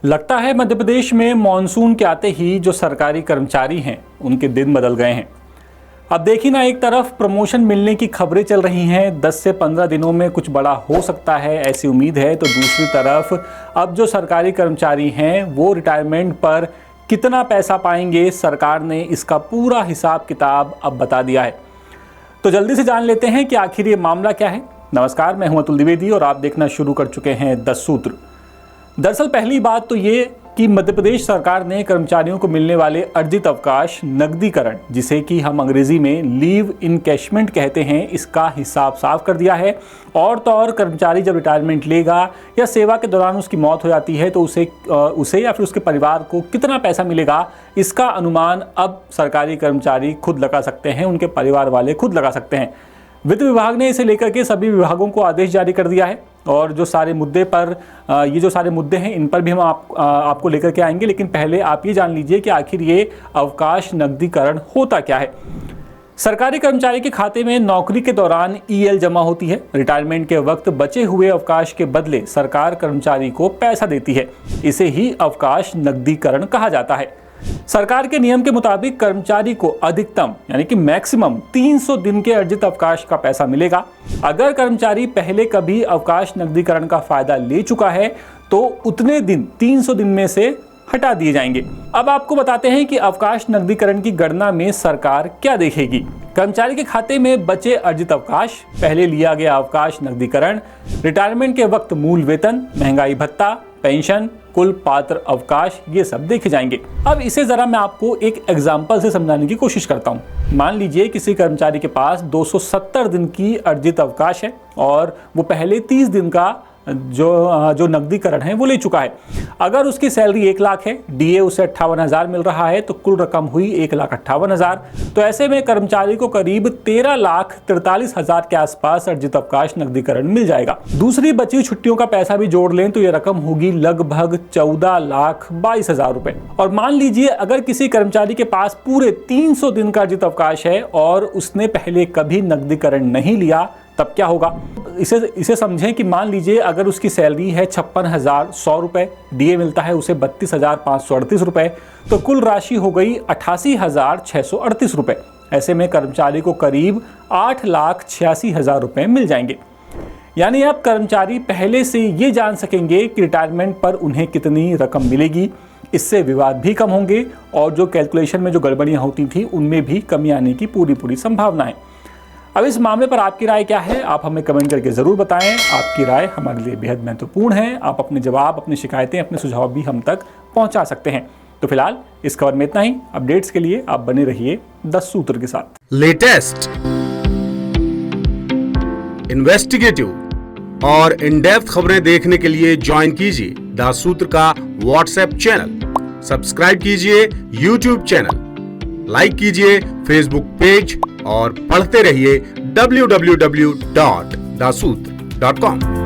लगता है मध्य प्रदेश में मॉनसून के आते ही जो सरकारी कर्मचारी हैं उनके दिन बदल गए हैं। अब देखिए ना, एक तरफ प्रमोशन मिलने की खबरें चल रही हैं, 10 से 15 दिनों में कुछ बड़ा हो सकता है ऐसी उम्मीद है, तो दूसरी तरफ अब जो सरकारी कर्मचारी हैं वो रिटायरमेंट पर कितना पैसा पाएंगे, सरकार ने इसका पूरा हिसाब किताब अब बता दिया है। तो जल्दी से जान लेते हैं कि आखिर ये मामला क्या है। नमस्कार, मैं हूं अतुल द्विवेदी और आप देखना शुरू कर चुके हैं 10 सूत्र। दरअसल पहली बात तो ये कि मध्य प्रदेश सरकार ने कर्मचारियों को मिलने वाले अर्जित अवकाश नकदीकरण, जिसे कि हम अंग्रेजी में लीव इनकैशमेंट कहते हैं, इसका हिसाब साफ कर दिया है। और तो और कर्मचारी जब रिटायरमेंट लेगा या सेवा के दौरान उसकी मौत हो जाती है तो उसे या फिर उसके परिवार को कितना पैसा मिलेगा, इसका अनुमान अब सरकारी कर्मचारी खुद लगा सकते हैं, उनके परिवार वाले खुद लगा सकते हैं। वित्त विभाग ने इसे लेकर के सभी विभागों को आदेश जारी कर दिया है और जो सारे मुद्दे हैं इन पर भी हम आपको लेकर के आएंगे। लेकिन पहले आप ये जान लीजिए कि आखिर ये अवकाश नकदीकरण होता क्या है। सरकारी कर्मचारी के खाते में नौकरी के दौरान ईएल जमा होती है। रिटायरमेंट के वक्त बचे हुए अवकाश के बदले सरकार कर्मचारी को पैसा देती है। इसे ही अवकाश नकदीकरण कहा जाता है। सरकार के नियम के मुताबिक कर्मचारी को अधिकतम यानी कि मैक्सिमम 300 दिन के अर्जित अवकाश का पैसा मिलेगा। अगर कर्मचारी पहले कभी अवकाश नकदीकरण का फायदा ले चुका है तो उतने दिन 300 दिन में से हटा दिए जाएंगे। अब आपको बताते हैं कि अवकाश नकदीकरण की गणना में सरकार क्या देखेगी। कर्मचारी के खाते में बचे अर्जित अवकाश, पहले लिया गया अवकाश नकदीकरण, रिटायरमेंट के वक्त मूल वेतन, महंगाई भत्ता, पेंशन, कुल पात्र अवकाश, ये सब देखे जाएंगे। अब इसे जरा मैं आपको एक एग्जांपल से समझाने की कोशिश करता हूँ। मान लीजिए किसी कर्मचारी के पास 270 दिन की अर्जित अवकाश है और वो पहले 30 दिन का जो नकदीकरण है वो ले चुका है। अगर उसकी सैलरी 1 लाख है, डीए उसे 58,000 मिल रहा है, तो कुल रकम हुई 1,58,000। तो ऐसे में कर्मचारी को करीब 13,43,000 के आसपास अर्जित अवकाश नकदीकरण मिल जाएगा। दूसरी बची छुट्टियों का पैसा भी जोड़ लें तो ये रकम होगी लगभग 14,22,000 रुपए। और मान लीजिए अगर किसी कर्मचारी के पास पूरे 300 दिन का अर्जित अवकाश है और उसने पहले कभी नकदीकरण नहीं लिया, तब क्या होगा। इसे समझें कि मान लीजिए अगर उसकी सैलरी है 56,100 रुपए, डीए मिलता है उसे 32,538 रुपए, तो कुल राशि हो गई 88,638 रुपए। ऐसे में कर्मचारी को करीब 8,86,000 रुपए मिल जाएंगे। यानी अब कर्मचारी पहले से ये जान सकेंगे कि रिटायरमेंट पर उन्हें कितनी रकम मिलेगी। इससे विवाद भी कम होंगे और जो कैलकुलेशन में जो गड़बड़ियां होती थी उनमें भी कमी आने की पूरी संभावना है। अब इस मामले पर आपकी राय क्या है, आप हमें कमेंट करके ज़रूर बताएं। आपकी राय हमारे लिए बेहद महत्वपूर्ण है। आप अपने जवाब, अपनी शिकायतें, अपने सुझाव भी हम तक पहुंचा सकते हैं। तो फिलहाल इस खबर में इतना ही। अपडेट्स के लिए आप बने रहिए 10 सूत्र के साथ। लेटेस्ट, इन्वेस्टिगेटिव और इन डेप्थ खबरें देखने के लिए ज्वाइन कीजिए 10 सूत्र का व्हाट्सएप चैनल, सब्सक्राइब कीजिए यूट्यूब चैनल, लाइक कीजिए फेसबुक पेज और पढ़ते रहिए www.dasootra.com।